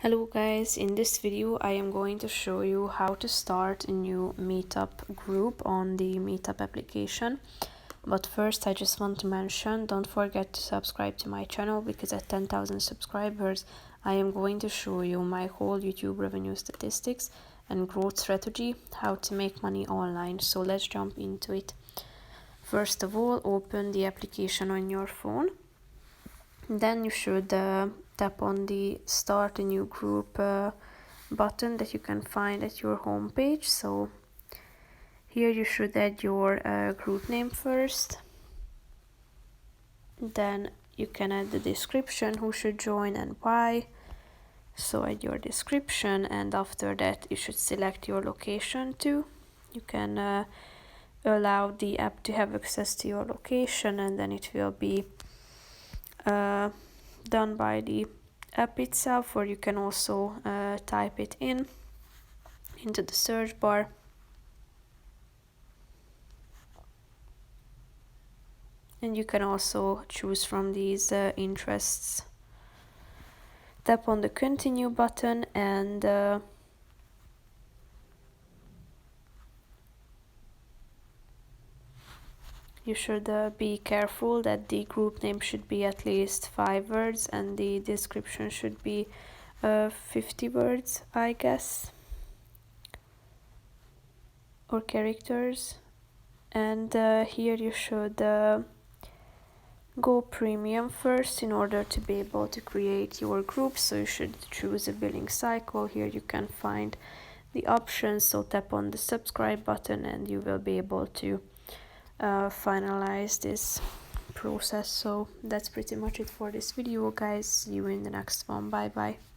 Hello guys, in this video I am going to show you how to start a new Meetup group on the Meetup application. But first I just want to mention, don't forget to subscribe to my channel, because at 10,000 subscribers I am going to show you my whole YouTube revenue statistics and growth strategy, how to make money online. So let's jump into it. First of all, open the application on your phone. Then you should tap on the start a new group button that you can find at your home page. So here you should add your group name first. Then you can add the description, who should join and why. So add your description, and after that you should select your location too. You can allow the app to have access to your location, and then it will be done by the app itself, or you can also type it into the search bar. And you can also choose from these interests. Tap on the continue button, and you should be careful that the group name should be at least 5 words and the description should be 50 words, I guess, or characters. And here you should go premium first in order to be able to create your group. So you should choose a billing cycle. Here you can find the options, so tap on the subscribe button and you will be able to finalize this process. So that's pretty much it for this video, guys. See you in the next one. Bye bye.